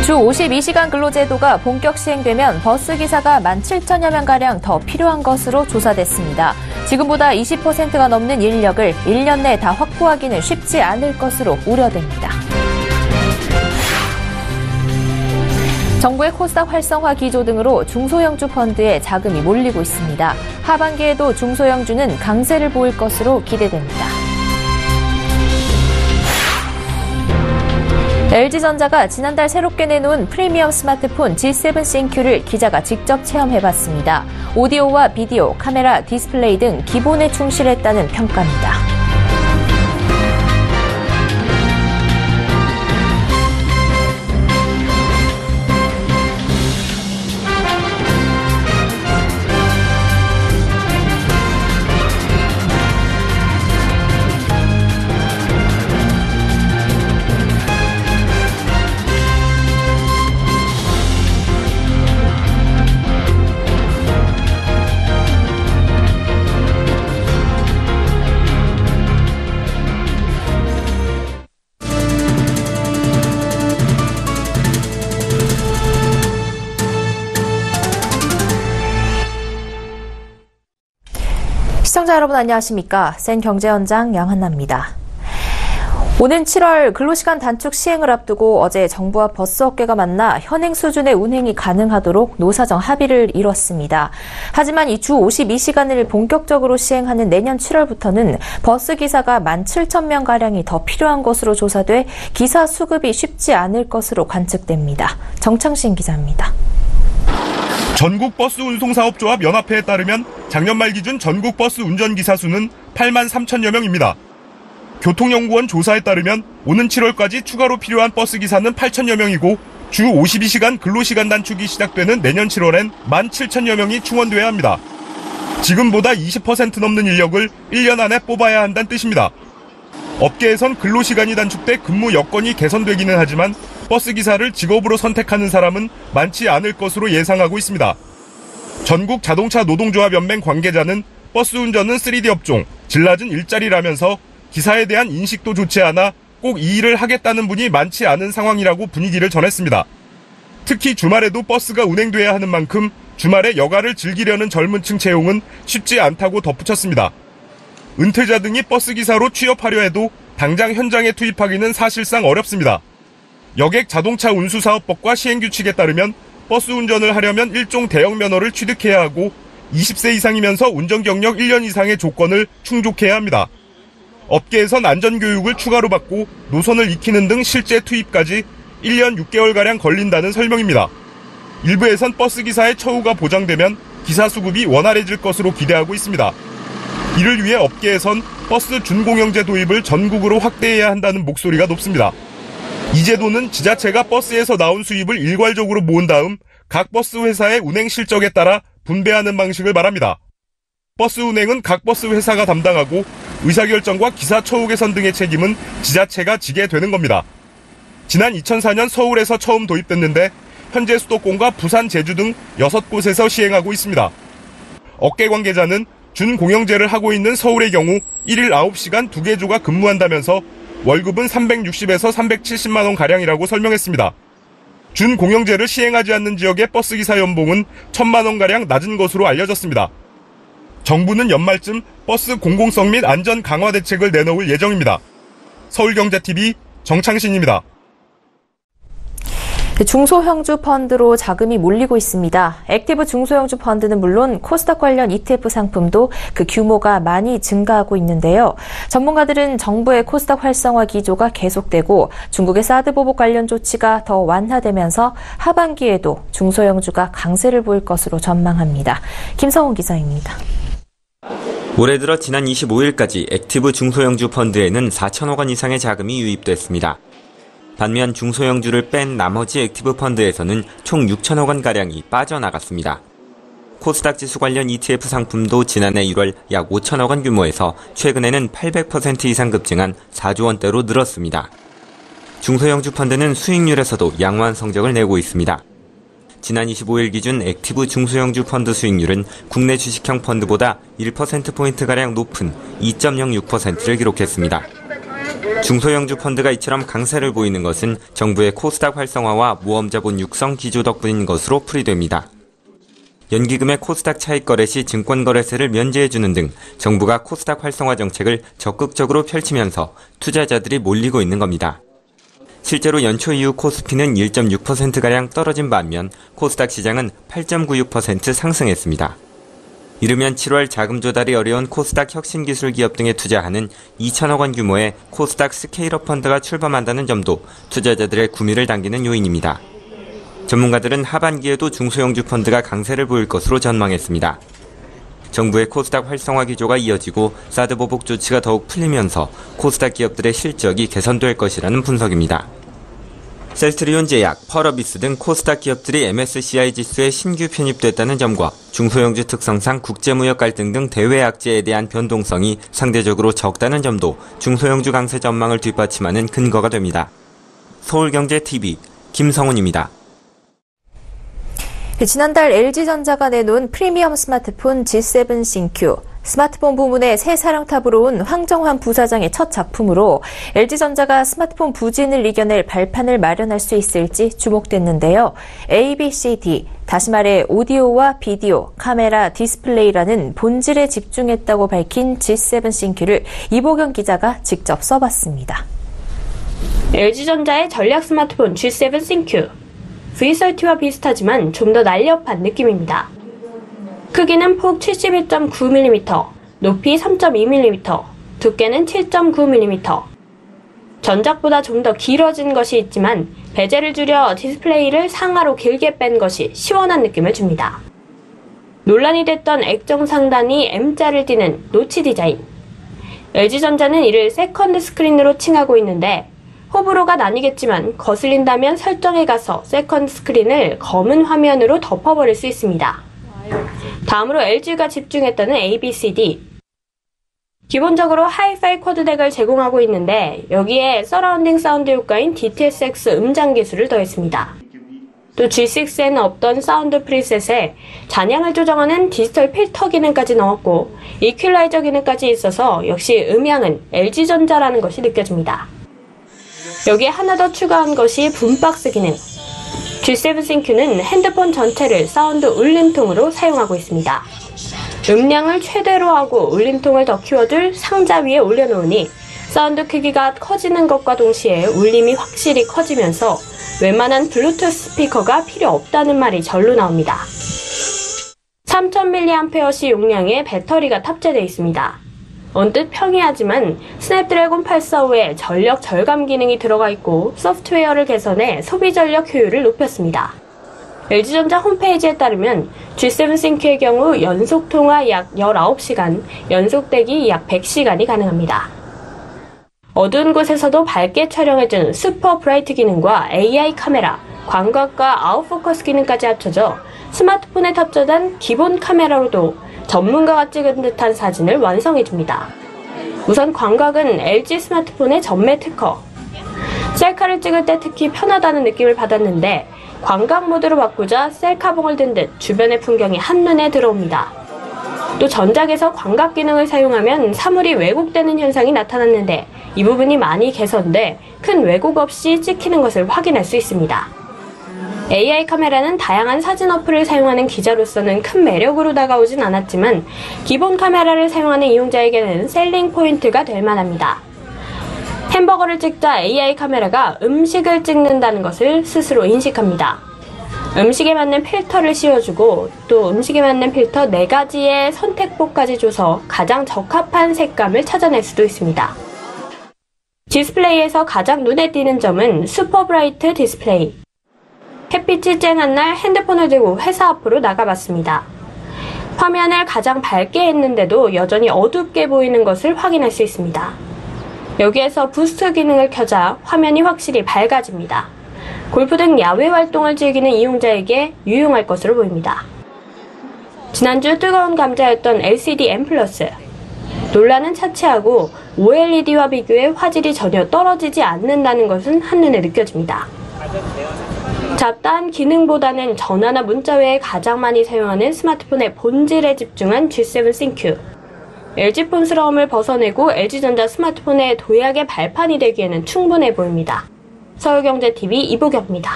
주 52시간 근로제도가 본격 시행되면 버스기사가 17,000여 명가량 더 필요한 것으로 조사됐습니다. 지금보다 20%가 넘는 인력을 1년 내 다 확보하기는 쉽지 않을 것으로 우려됩니다. 정부의 코스닥 활성화 기조 등으로 중소형주 펀드에 자금이 몰리고 있습니다. 하반기에도 중소형주는 강세를 보일 것으로 기대됩니다. LG전자가 지난달 새롭게 내놓은 프리미엄 스마트폰 G7 싱큐를 기자가 직접 체험해봤습니다. 오디오와 비디오, 카메라, 디스플레이 등 기본에 충실했다는 평가입니다. 시청자 여러분 안녕하십니까? 센 경제현장 양한나입니다. 오는 7월 근로시간 단축 시행을 앞두고 어제 정부와 버스업계가 만나 현행 수준의 운행이 가능하도록 노사정 합의를 이뤘습니다. 하지만 이 주 52시간을 본격적으로 시행하는 내년 7월부터는 버스기사가 17,000명가량이 더 필요한 것으로 조사돼 기사 수급이 쉽지 않을 것으로 관측됩니다. 정창신 기자입니다. 전국버스운송사업조합 연합회에 따르면 작년 말 기준 전국 버스 운전기사 수는 8만 3천여 명입니다. 교통연구원 조사에 따르면 오는 7월까지 추가로 필요한 버스기사는 8천여 명이고 주 52시간 근로시간 단축이 시작되는 내년 7월엔 17,000여 명이 충원돼야 합니다. 지금보다 20% 넘는 인력을 1년 안에 뽑아야 한다는 뜻입니다. 업계에선 근로시간이 단축돼 근무 여건이 개선되기는 하지만 버스기사를 직업으로 선택하는 사람은 많지 않을 것으로 예상하고 있습니다. 전국 자동차 노동조합 연맹 관계자는 버스 운전은 3D 업종, 질 낮은 일자리라면서 기사에 대한 인식도 좋지 않아 꼭 이 일을 하겠다는 분이 많지 않은 상황이라고 분위기를 전했습니다. 특히 주말에도 버스가 운행돼야 하는 만큼 주말에 여가를 즐기려는 젊은 층 채용은 쉽지 않다고 덧붙였습니다. 은퇴자 등이 버스기사로 취업하려 해도 당장 현장에 투입하기는 사실상 어렵습니다. 여객 자동차 운수사업법과 시행규칙에 따르면 버스 운전을 하려면 일종 대형 면허를 취득해야 하고 20세 이상이면서 운전 경력 1년 이상의 조건을 충족해야 합니다. 업계에선 안전교육을 추가로 받고 노선을 익히는 등 실제 투입까지 1년 6개월가량 걸린다는 설명입니다. 일부에선 버스기사의 처우가 보장되면 기사 수급이 원활해질 것으로 기대하고 있습니다. 이를 위해 업계에선 버스 준공영제 도입을 전국으로 확대해야 한다는 목소리가 높습니다. 이 제도는 지자체가 버스에서 나온 수입을 일괄적으로 모은 다음 각 버스 회사의 운행 실적에 따라 분배하는 방식을 말합니다. 버스 운행은 각 버스 회사가 담당하고 의사결정과 기사 처우 개선 등의 책임은 지자체가 지게 되는 겁니다. 지난 2004년 서울에서 처음 도입됐는데 현재 수도권과 부산, 제주 등 6곳에서 시행하고 있습니다. 업계 관계자는 준공영제를 하고 있는 서울의 경우 1일 9시간 2개조가 근무한다면서 월급은 360에서 370만 원 가량이라고 설명했습니다. 준공영제를 시행하지 않는 지역의 버스기사 연봉은 1,000만 원 가량 낮은 것으로 알려졌습니다. 정부는 연말쯤 버스 공공성 및 안전 강화 대책을 내놓을 예정입니다. 서울경제TV 정창신입니다. 중소형주 펀드로 자금이 몰리고 있습니다. 액티브 중소형주 펀드는 물론 코스닥 관련 ETF 상품도 그 규모가 많이 증가하고 있는데요. 전문가들은 정부의 코스닥 활성화 기조가 계속되고 중국의 사드 보복 관련 조치가 더 완화되면서 하반기에도 중소형주가 강세를 보일 것으로 전망합니다. 김성훈 기자입니다. 올해 들어 지난 25일까지 액티브 중소형주 펀드에는 4천억 원 이상의 자금이 유입됐습니다. 반면 중소형주를 뺀 나머지 액티브 펀드에서는 총 6천억 원가량이 빠져나갔습니다. 코스닥 지수 관련 ETF 상품도 지난해 1월 약 5천억 원 규모에서 최근에는 800% 이상 급증한 4조 원대로 늘었습니다. 중소형주 펀드는 수익률에서도 양호한 성적을 내고 있습니다. 지난 25일 기준 액티브 중소형주 펀드 수익률은 국내 주식형 펀드보다 1%포인트가량 높은 2.06%를 기록했습니다. 중소형주 펀드가 이처럼 강세를 보이는 것은 정부의 코스닥 활성화와 모험자본 육성 기조 덕분인 것으로 풀이됩니다. 연기금의 코스닥 차익 거래 시 증권거래세를 면제해주는 등 정부가 코스닥 활성화 정책을 적극적으로 펼치면서 투자자들이 몰리고 있는 겁니다. 실제로 연초 이후 코스피는 1.6%가량 떨어진 반면 코스닥 시장은 8.96% 상승했습니다. 이르면 7월 자금 조달이 어려운 코스닥 혁신기술 기업 등에 투자하는 2천억 원 규모의 코스닥 스케일업 펀드가 출범한다는 점도 투자자들의 구미를 당기는 요인입니다. 전문가들은 하반기에도 중소형주 펀드가 강세를 보일 것으로 전망했습니다. 정부의 코스닥 활성화 기조가 이어지고 사드 보복 조치가 더욱 풀리면서 코스닥 기업들의 실적이 개선될 것이라는 분석입니다. 셀트리온 제약, 펄어비스 등 코스닥 기업들이 MSCI 지수에 신규 편입됐다는 점과 중소형주 특성상 국제무역 갈등 등 대외 악재에 대한 변동성이 상대적으로 적다는 점도 중소형주 강세 전망을 뒷받침하는 근거가 됩니다. 서울경제TV 김성훈입니다. 지난달 LG전자가 내놓은 프리미엄 스마트폰 G7 싱큐, 스마트폰 부문의 새 사령탑으로 온 황정환 부사장의 첫 작품으로 LG전자가 스마트폰 부진을 이겨낼 발판을 마련할 수 있을지 주목됐는데요. A, B, C, D, 다시 말해 오디오와 비디오, 카메라, 디스플레이라는 본질에 집중했다고 밝힌 G7 싱큐를 이보경 기자가 직접 써봤습니다. LG전자의 전략 스마트폰 G7 싱큐. V30와 비슷하지만 좀 더 날렵한 느낌입니다. 크기는 폭 71.9mm, 높이 3.2mm, 두께는 7.9mm. 전작보다 좀 더 길어진 것이 있지만 베젤을 줄여 디스플레이를 상하로 길게 뺀 것이 시원한 느낌을 줍니다. 논란이 됐던 액정 상단이 M자를 띠는 노치 디자인. LG전자는 이를 세컨드 스크린으로 칭하고 있는데 호불호가 나뉘겠지만 거슬린다면 설정에 가서 세컨드 스크린을 검은 화면으로 덮어버릴 수 있습니다. 다음으로 LG가 집중했다는 ABCD. 기본적으로 하이파이 쿼드덱을 제공하고 있는데 여기에 서라운딩 사운드 효과인 DTSX 음장 기술을 더했습니다. 또 G6에는 없던 사운드 프리셋에 잔향을 조정하는 디지털 필터 기능까지 넣었고 이퀄라이저 기능까지 있어서 역시 음향은 LG전자라는 것이 느껴집니다. 여기에 하나 더 추가한 것이 붐박스 기능. G7 싱큐는 핸드폰 전체를 사운드 울림통으로 사용하고 있습니다. 음량을 최대로 하고 울림통을 더 키워둘 상자 위에 올려놓으니 사운드 크기가 커지는 것과 동시에 울림이 확실히 커지면서 웬만한 블루투스 스피커가 필요 없다는 말이 절로 나옵니다. 3000mAh 용량의 배터리가 탑재되어 있습니다. 언뜻 평이하지만 스냅드래곤 845에 전력 절감 기능이 들어가 있고 소프트웨어를 개선해 소비 전력 효율을 높였습니다. LG전자 홈페이지에 따르면 G7 싱큐의 경우 연속 통화 약 19시간, 연속 대기 약 100시간이 가능합니다. 어두운 곳에서도 밝게 촬영해주는 슈퍼 브라이트 기능과 AI 카메라, 광각과 아웃포커스 기능까지 합쳐져 스마트폰에 탑재된 기본 카메라로도 전문가가 찍은 듯한 사진을 완성해줍니다. 우선 광각은 LG 스마트폰의 전매 특허. 셀카를 찍을 때 특히 편하다는 느낌을 받았는데 광각 모드로 바꾸자 셀카봉을 든 듯 주변의 풍경이 한눈에 들어옵니다. 또 전작에서 광각 기능을 사용하면 사물이 왜곡되는 현상이 나타났는데 이 부분이 많이 개선돼 큰 왜곡 없이 찍히는 것을 확인할 수 있습니다. AI 카메라는 다양한 사진 어플을 사용하는 기자로서는 큰 매력으로 다가오진 않았지만 기본 카메라를 사용하는 이용자에게는 셀링 포인트가 될 만합니다. 햄버거를 찍자 AI 카메라가 음식을 찍는다는 것을 스스로 인식합니다. 음식에 맞는 필터를 씌워주고 또 음식에 맞는 필터 4가지의 선택법까지 줘서 가장 적합한 색감을 찾아낼 수도 있습니다. 디스플레이에서 가장 눈에 띄는 점은 슈퍼 브라이트 디스플레이. 햇빛이 쨍한 날 핸드폰을 들고 회사 앞으로 나가봤습니다. 화면을 가장 밝게 했는데도 여전히 어둡게 보이는 것을 확인할 수 있습니다. 여기에서 부스트 기능을 켜자 화면이 확실히 밝아집니다. 골프 등 야외 활동을 즐기는 이용자에게 유용할 것으로 보입니다. 지난주 뜨거운 감자였던 LCD M+. 논란은 차치하고 OLED와 비교해 화질이 전혀 떨어지지 않는다는 것은 한눈에 느껴집니다. 잡다한 기능보다는 전화나 문자 외에 가장 많이 사용하는 스마트폰의 본질에 집중한 G7 싱큐. LG폰스러움을 벗어내고 LG전자 스마트폰의 도약의 발판이 되기에는 충분해 보입니다. 서울경제TV 이보경입니다.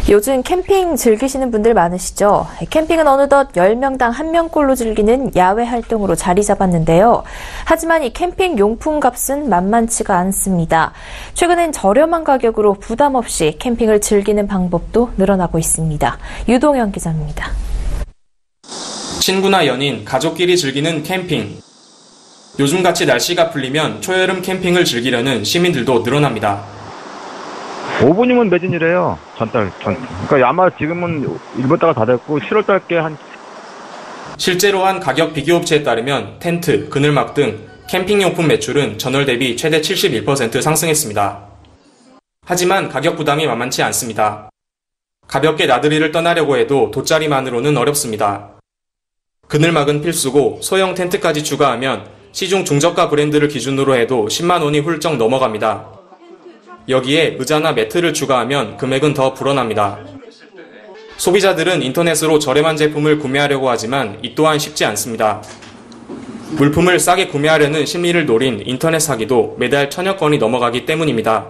요즘 캠핑 즐기시는 분들 많으시죠? 캠핑은 어느덧 10명당 1명꼴로 즐기는 야외 활동으로 자리 잡았는데요. 하지만 이 캠핑 용품 값은 만만치가 않습니다. 최근엔 저렴한 가격으로 부담 없이 캠핑을 즐기는 방법도 늘어나고 있습니다. 유동현 기자입니다. 친구나 연인, 가족끼리 즐기는 캠핑. 요즘같이 날씨가 풀리면 초여름 캠핑을 즐기려는 시민들도 늘어납니다. 5분이면 매진이래요. 그러니까 아마 지금은 일본 달가 다 됐고 7월 달께 실제로 한 가격 비교업체에 따르면 텐트, 그늘막 등 캠핑용품 매출은 전월 대비 최대 71% 상승했습니다. 하지만 가격 부담이 만만치 않습니다. 가볍게 나들이를 떠나려고 해도 돗자리만으로는 어렵습니다. 그늘막은 필수고 소형 텐트까지 추가하면 시중 중저가 브랜드를 기준으로 해도 10만 원이 훌쩍 넘어갑니다. 여기에 의자나 매트를 추가하면 금액은 더 불어납니다. 소비자들은 인터넷으로 저렴한 제품을 구매하려고 하지만 이 또한 쉽지 않습니다. 물품을 싸게 구매하려는 심리를 노린 인터넷 사기도 매달 1000여 건이 넘어가기 때문입니다.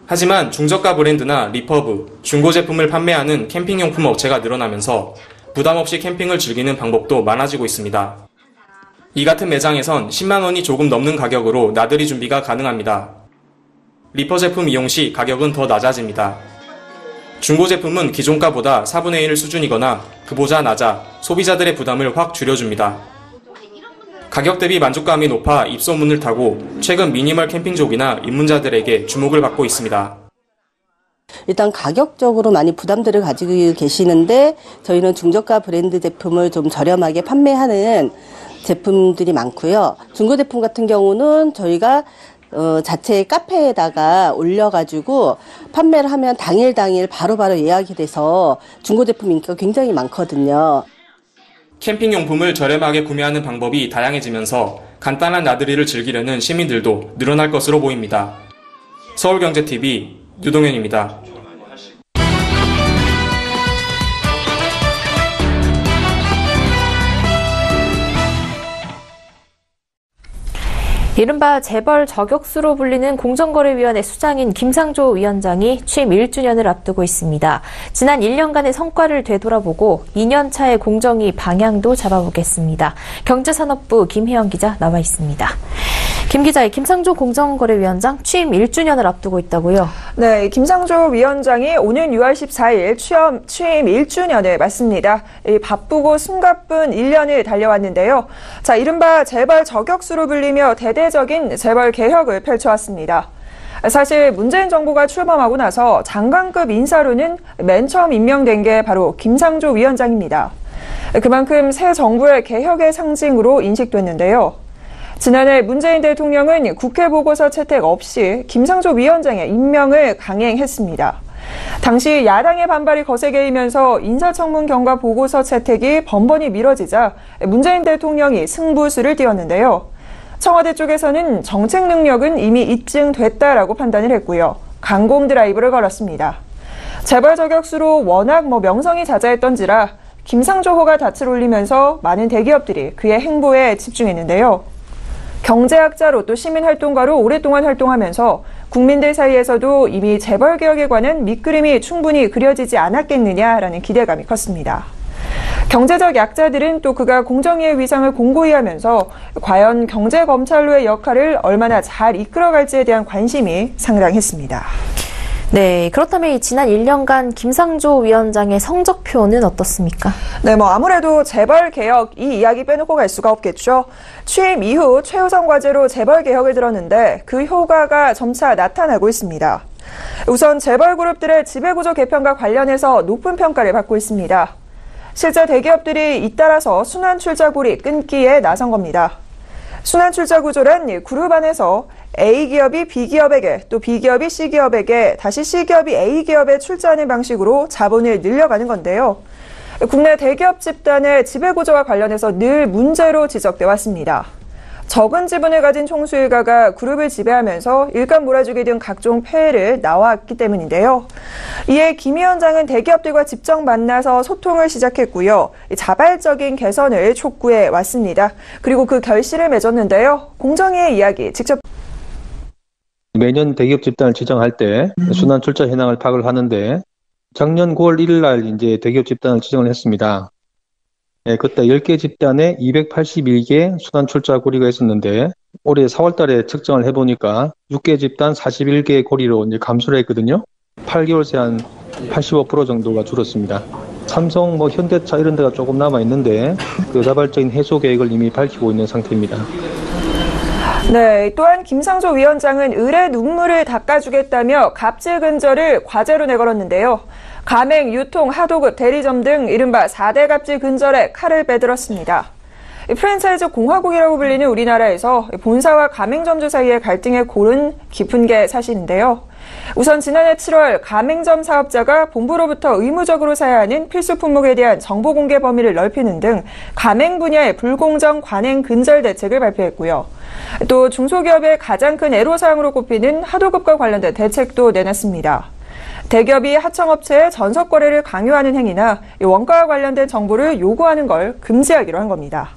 하지만 중저가 브랜드나 리퍼브, 중고 제품을 판매하는 캠핑용품 업체가 늘어나면서 부담 없이 캠핑을 즐기는 방법도 많아지고 있습니다. 이 같은 매장에선 10만 원이 조금 넘는 가격으로 나들이 준비가 가능합니다. 리퍼 제품 이용 시 가격은 더 낮아집니다. 중고 제품은 기존가보다 4분의 1 수준이거나 그보다 낮아 소비자들의 부담을 확 줄여줍니다. 가격 대비 만족감이 높아 입소문을 타고 최근 미니멀 캠핑족이나 입문자들에게 주목을 받고 있습니다. 일단 가격적으로 많이 부담들을 가지고 계시는데 저희는 중저가 브랜드 제품을 좀 저렴하게 판매하는 제품들이 많고요. 중고 제품 같은 경우는 저희가 자체 카페에다가 올려가지고 판매를 하면 당일 바로바로 예약이 돼서 중고 제품 인기가 굉장히 많거든요. 캠핑용품을 저렴하게 구매하는 방법이 다양해지면서 간단한 나들이를 즐기려는 시민들도 늘어날 것으로 보입니다. 서울경제TV 유동현입니다. 이른바 재벌 저격수로 불리는 공정거래위원회 수장인 김상조 위원장이 취임 1주년을 앞두고 있습니다. 지난 1년간의 성과를 되돌아보고 2년차의 공정위 방향도 잡아보겠습니다. 경제산업부 김혜영 기자 나와 있습니다. 김 기자, 김상조 공정거래위원장 취임 1주년을 앞두고 있다고요? 네, 김상조 위원장이 오는 6월 14일 취임 1주년을 맞습니다. 바쁘고 숨가쁜 1년을 달려왔는데요. 자, 이른바 재벌 저격수로 불리며 대대적인 재벌 개혁을 펼쳐왔습니다. 사실 문재인 정부가 출범하고 나서 장관급 인사로는 맨 처음 임명된 게 바로 김상조 위원장입니다. 그만큼 새 정부의 개혁의 상징으로 인식됐는데요. 지난해 문재인 대통령은 국회 보고서 채택 없이 김상조 위원장의 임명을 강행했습니다. 당시 야당의 반발이 거세게 일면서 인사청문 경과 보고서 채택이 번번이 미뤄지자 문재인 대통령이 승부수를 띄웠는데요. 청와대 쪽에서는 정책 능력은 이미 입증됐다라고 판단을 했고요. 강공 드라이브를 걸었습니다. 재벌 저격수로 워낙 명성이 자자했던지라 김상조호가 닻을 올리면서 많은 대기업들이 그의 행보에 집중했는데요. 경제학자로 또 시민활동가로 오랫동안 활동하면서 국민들 사이에서도 이미 재벌개혁에 관한 밑그림이 충분히 그려지지 않았겠느냐라는 기대감이 컸습니다. 경제적 약자들은 또 그가 공정위의 위상을 공고히 하면서 과연 경제검찰로의 역할을 얼마나 잘 이끌어갈지에 대한 관심이 상당했습니다. 네, 그렇다면 지난 1년간 김상조 위원장의 성적표는 어떻습니까? 네, 아무래도 재벌 개혁 이 이야기 빼놓고 갈 수가 없겠죠. 취임 이후 최우선 과제로 재벌 개혁을 들었는데 그 효과가 점차 나타나고 있습니다. 우선 재벌 그룹들의 지배구조 개편과 관련해서 높은 평가를 받고 있습니다. 실제 대기업들이 잇따라서 순환출자굴이 끊기에 나선 겁니다. 순환출자구조란 그룹 안에서 A기업이 B기업에게 또 B기업이 C기업에게 다시 C기업이 A기업에 출자하는 방식으로 자본을 늘려가는 건데요. 국내 대기업 집단의 지배구조와 관련해서 늘 문제로 지적돼 왔습니다. 적은 지분을 가진 총수일가가 그룹을 지배하면서 일감 몰아주기 등 각종 폐해를 낳아왔기 때문인데요. 이에 김 위원장은 대기업들과 직접 만나서 소통을 시작했고요. 자발적인 개선을 촉구해 왔습니다. 그리고 그 결실을 맺었는데요. 공정위의 이야기 직접 매년 대기업 집단을 지정할 때 순환 출자 현황을 파악을 하는데 작년 9월 1일 날 이제 대기업 집단을 지정을 했습니다. 그때 10개 집단에 281개 순환 출자 고리가 있었는데 올해 4월 달에 측정을 해보니까 6개 집단 41개 고리로 이제 감소를 했거든요. 8개월 새 한 85% 정도가 줄었습니다. 삼성, 현대차 이런 데가 조금 남아 있는데 그 자발적인 해소 계획을 이미 밝히고 있는 상태입니다. 네, 또한 김상조 위원장은 을의 눈물을 닦아주겠다며 갑질 근절을 과제로 내걸었는데요. 가맹, 유통, 하도급, 대리점 등 이른바 4대 갑질 근절에 칼을 빼들었습니다. 프랜차이즈 공화국이라고 불리는 우리나라에서 본사와 가맹점주 사이의 갈등의 골은 깊은 게 사실인데요. 우선 지난해 7월 가맹점 사업자가 본부로부터 의무적으로 사야 하는 필수 품목에 대한 정보 공개 범위를 넓히는 등 가맹 분야의 불공정 관행 근절 대책을 발표했고요. 또 중소기업의 가장 큰 애로사항으로 꼽히는 하도급과 관련된 대책도 내놨습니다. 대기업이 하청업체의 전속 거래를 강요하는 행위나 원가와 관련된 정보를 요구하는 걸 금지하기로 한 겁니다.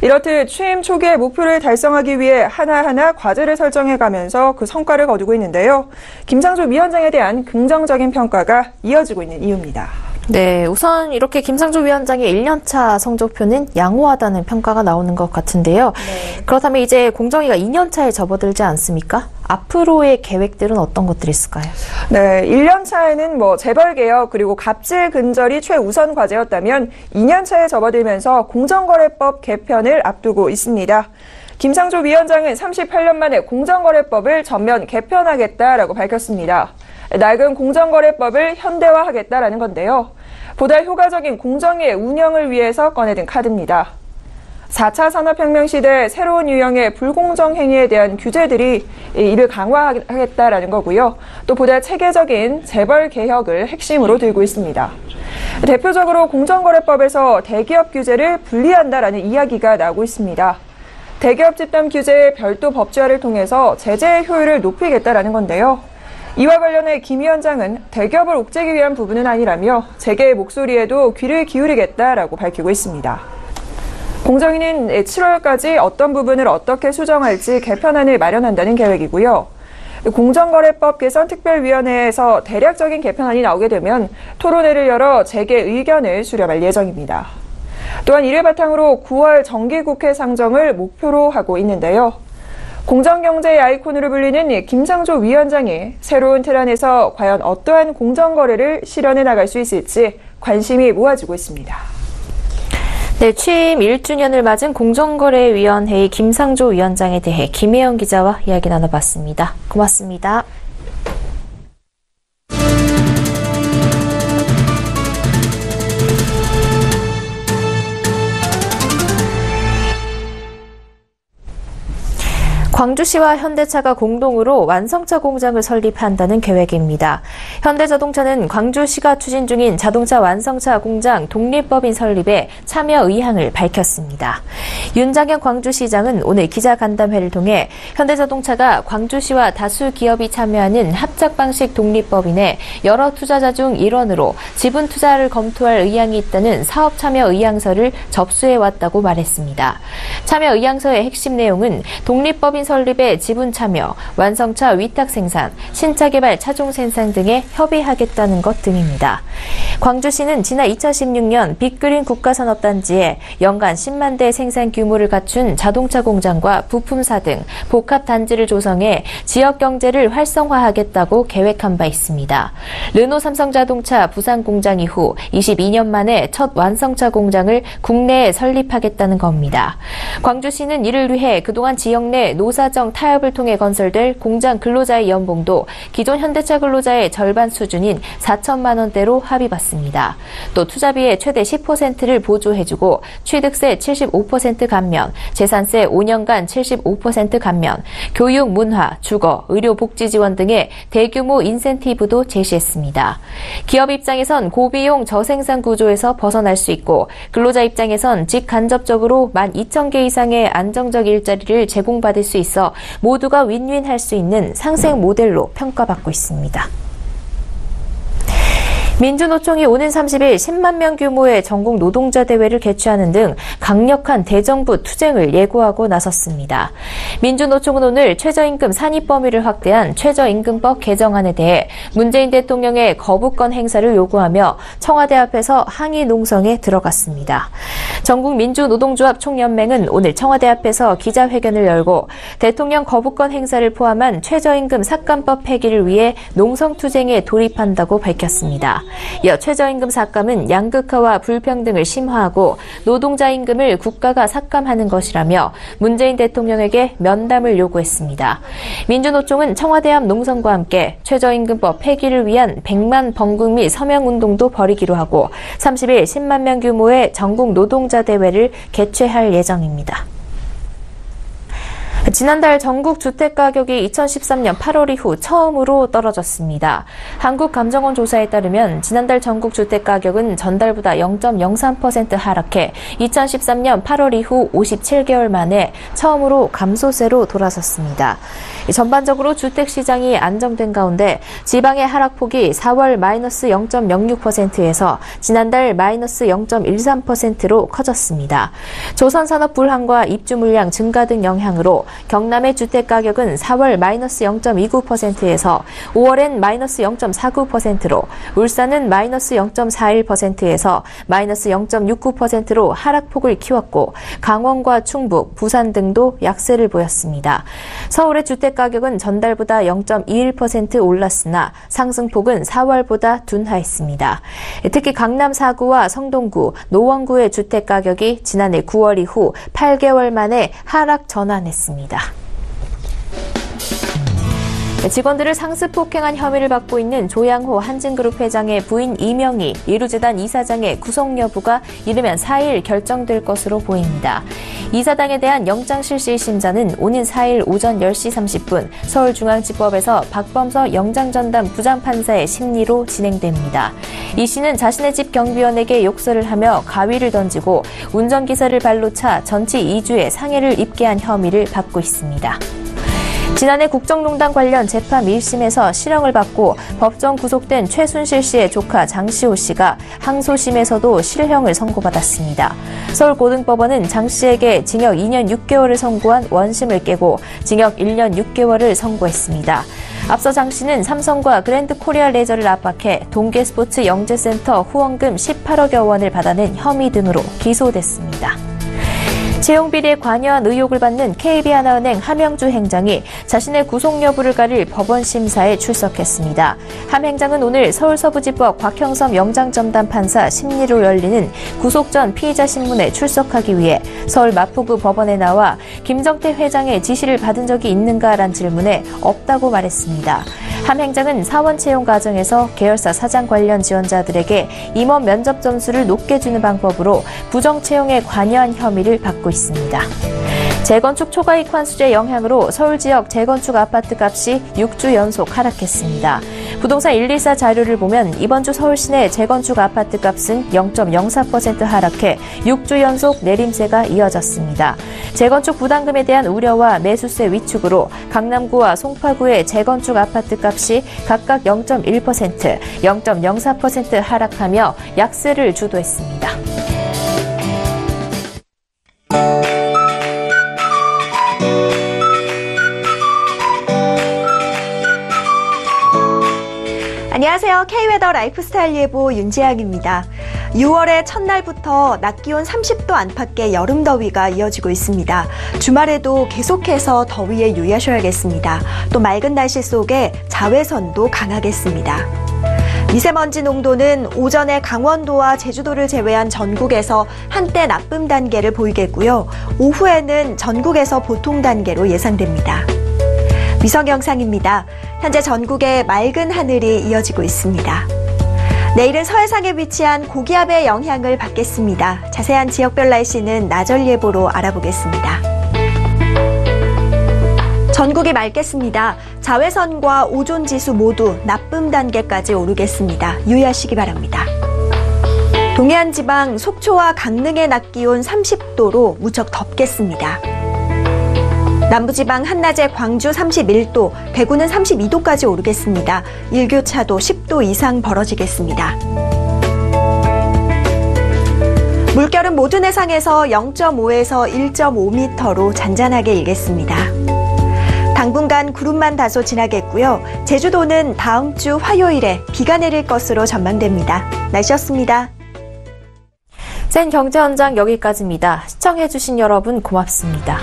이렇듯 취임 초기에 목표를 달성하기 위해 하나하나 과제를 설정해가면서 그 성과를 거두고 있는데요. 김상조 위원장에 대한 긍정적인 평가가 이어지고 있는 이유입니다. 네, 우선 이렇게 김상조 위원장의 1년차 성적표는 양호하다는 평가가 나오는 것 같은데요. 네. 그렇다면 이제 공정위가 2년차에 접어들지 않습니까? 앞으로의 계획들은 어떤 것들이 있을까요? 네, 1년차에는 재벌개혁 그리고 갑질 근절이 최우선 과제였다면 2년차에 접어들면서 공정거래법 개편을 앞두고 있습니다. 김상조 위원장은 38년 만에 공정거래법을 전면 개편하겠다라고 밝혔습니다. 낡은 공정거래법을 현대화하겠다라는 건데요. 보다 효과적인 공정위의 운영을 위해서 꺼내든 카드입니다. 4차 산업혁명 시대 새로운 유형의 불공정 행위에 대한 규제들이 이를 강화하겠다라는 거고요. 또 보다 체계적인 재벌 개혁을 핵심으로 들고 있습니다. 대표적으로 공정거래법에서 대기업 규제를 분리한다라는 이야기가 나오고 있습니다. 대기업 집단 규제의 별도 법제화를 통해서 제재의 효율을 높이겠다라는 건데요. 이와 관련해 김 위원장은 대기업을 옥죄기 위한 부분은 아니라며 재계의 목소리에도 귀를 기울이겠다라고 밝히고 있습니다. 공정위는 7월까지 어떤 부분을 어떻게 수정할지 개편안을 마련한다는 계획이고요. 공정거래법 개선특별위원회에서 대략적인 개편안이 나오게 되면 토론회를 열어 재계 의견을 수렴할 예정입니다. 또한 이를 바탕으로 9월 정기국회 상정을 목표로 하고 있는데요. 공정경제의 아이콘으로 불리는 김상조 위원장이 새로운 틀 안에서 과연 어떠한 공정거래를 실현해 나갈 수 있을지 관심이 모아지고 있습니다. 네, 취임 1주년을 맞은 공정거래위원회의 김상조 위원장에 대해 김혜영 기자와 이야기 나눠봤습니다. 고맙습니다. 광주시와 현대차가 공동으로 완성차 공장을 설립한다는 계획입니다. 현대자동차는 광주시가 추진 중인 자동차 완성차 공장 독립법인 설립에 참여 의향을 밝혔습니다. 윤장현 광주시장은 오늘 기자간담회를 통해 현대자동차가 광주시와 다수 기업이 참여하는 합작 방식 독립법인에 여러 투자자 중 일원으로 지분 투자를 검토할 의향이 있다는 사업 참여 의향서를 접수해왔다고 말했습니다. 참여 의향서의 핵심 내용은 독립법인 설립에 지분 참여, 완성차 위탁 생산, 신차 개발 차종 생산 등에 협의하겠다는 것 등입니다. 광주시는 지난 2016년 빅그린 국가산업단지에 연간 10만 대 생산 규모를 갖춘 자동차 공장과 부품사 등 복합 단지를 조성해 지역 경제를 활성화하겠다고 계획한 바 있습니다. 르노 삼성자동차 부산 공장 이후 22년 만에 첫 완성차 공장을 국내에 설립하겠다는 겁니다. 광주시는 이를 위해 그동안 지역 내 노사 노사정 타협을 통해 건설될 공장 근로자의 연봉도 기존 현대차 근로자의 절반 수준인 4천만 원대로 합의받습니다. 또 투자비의 최대 10%를 보조해주고 취득세 75% 감면, 재산세 5년간 75% 감면, 교육, 문화, 주거, 의료, 복지 지원 등의 대규모 인센티브도 제시했습니다. 기업 입장에선 고비용 저생산 구조에서 벗어날 수 있고 근로자 입장에선 직간접적으로 12,000개 이상의 안정적 일자리를 제공받을 수 있어 모두가 윈윈할 수 있는 상생 모델로 평가받고 있습니다. 민주노총이 오는 30일 10만 명 규모의 전국 노동자 대회를 개최하는 등 강력한 대정부 투쟁을 예고하고 나섰습니다. 민주노총은 오늘 최저임금 산입 범위를 확대한 최저임금법 개정안에 대해 문재인 대통령의 거부권 행사를 요구하며 청와대 앞에서 항의 농성에 들어갔습니다. 전국민주노동조합 총연맹은 오늘 청와대 앞에서 기자회견을 열고 대통령 거부권 행사를 포함한 최저임금 삭감법 폐기를 위해 농성투쟁에 돌입한다고 밝혔습니다. 이어 최저임금 삭감은 양극화와 불평등을 심화하고 노동자 임금을 국가가 삭감하는 것이라며 문재인 대통령에게 면담을 요구했습니다. 민주노총은 청와대 앞 농성과 함께 최저임금법 폐기를 위한 100만 범국미 서명운동도 벌이기로 하고 30일 10만 명 규모의 전국 노동자 대회를 개최할 예정입니다. 지난달 전국 주택가격이 2013년 8월 이후 처음으로 떨어졌습니다. 한국감정원 조사에 따르면 지난달 전국 주택가격은 전달보다 0.03% 하락해 2013년 8월 이후 57개월 만에 처음으로 감소세로 돌아섰습니다. 전반적으로 주택시장이 안정된 가운데 지방의 하락폭이 4월 마이너스 0.06%에서 지난달 마이너스 0.13%로 커졌습니다. 조선산업 불황과 입주 물량 증가 등 영향으로 경남의 주택가격은 4월 마이너스 0.29%에서 5월엔 마이너스 0.49%로, 울산은 마이너스 0.41%에서 마이너스 0.69%로 하락폭을 키웠고 강원과 충북, 부산 등도 약세를 보였습니다. 서울의 주택가격은 전달보다 0.21% 올랐으나 상승폭은 4월보다 둔화했습니다. 특히 강남 4구와 성동구, 노원구의 주택가격이 지난해 9월 이후 8개월 만에 하락 전환했습니다. 직원들을 상습 폭행한 혐의를 받고 있는 조양호 한진그룹 회장의 부인 이명희 예루재단 이사장의 구속 여부가 이르면 4일 결정될 것으로 보입니다. 이사장에 대한 영장 실시 심사는 오는 4일 오전 10시 30분 서울중앙지법에서 박범서 영장전담 부장판사의 심리로 진행됩니다. 이 씨는 자신의 집 경비원에게 욕설을 하며 가위를 던지고 운전기사를 발로 차 전치 2주의 상해를 입게 한 혐의를 받고 있습니다. 지난해 국정농단 관련 재판 1심에서 실형을 받고 법정 구속된 최순실 씨의 조카 장시호 씨가 항소심에서도 실형을 선고받았습니다. 서울고등법원은 장 씨에게 징역 2년 6개월을 선고한 원심을 깨고 징역 1년 6개월을 선고했습니다. 앞서 장 씨는 삼성과 그랜드 코리아 레저를 압박해 동계스포츠 영재센터 후원금 18억여 원을 받아낸 혐의 등으로 기소됐습니다. 채용비리에 관여한 의혹을 받는 KB하나은행 함영주 행장이 자신의 구속 여부를 가릴 법원 심사에 출석했습니다. 함 행장은 오늘 서울서부지법 곽형섭 영장전담 판사 심리로 열리는 구속 전 피의자 신문에 출석하기 위해 서울 마포구 법원에 나와 김정태 회장의 지시를 받은 적이 있는가란 질문에 없다고 말했습니다. 함 행장은 사원 채용 과정에서 계열사 사장 관련 지원자들에게 임원 면접 점수를 높게 주는 방법으로 부정 채용에 관여한 혐의를 받고 있습니다. 재건축 초과이익 환수제 영향으로 서울 지역 재건축 아파트 값이 6주 연속 하락했습니다. 부동산 114 자료를 보면 이번 주 서울 시내 재건축 아파트 값은 0.04% 하락해 6주 연속 내림세가 이어졌습니다. 재건축 부담금에 대한 우려와 매수세 위축으로 강남구와 송파구의 재건축 아파트 값이 각각 0.1%, 0.04% 하락하며 약세를 주도했습니다. 안녕하세요. K웨더 라이프스타일 예보 윤지향입니다. 6월의 첫날부터 낮 기온 30도 안팎의 여름 더위가 이어지고 있습니다. 주말에도 계속해서 더위에 유의하셔야겠습니다. 또 맑은 날씨 속에 자외선도 강하겠습니다. 미세먼지 농도는 오전에 강원도와 제주도를 제외한 전국에서 한때 나쁨 단계를 보이겠고요. 오후에는 전국에서 보통 단계로 예상됩니다. 위성 영상입니다. 현재 전국에 맑은 하늘이 이어지고 있습니다. 내일은 서해상에 위치한 고기압의 영향을 받겠습니다. 자세한 지역별 날씨는 나절 예보로 알아보겠습니다. 전국이 맑겠습니다. 자외선과 오존지수 모두 나쁨 단계까지 오르겠습니다. 유의하시기 바랍니다. 동해안 지방 속초와 강릉의 낮 기온 30도로 무척 덥겠습니다. 남부지방 한낮에 광주 31도, 대구는 32도까지 오르겠습니다. 일교차도 10도 이상 벌어지겠습니다. 물결은 모든 해상에서 0.5에서 1.5m로 잔잔하게 일겠습니다. 당분간 구름만 다소 지나겠고요. 제주도는 다음 주 화요일에 비가 내릴 것으로 전망됩니다. 날씨였습니다. 센 경제 현장 여기까지입니다. 시청해주신 여러분 고맙습니다.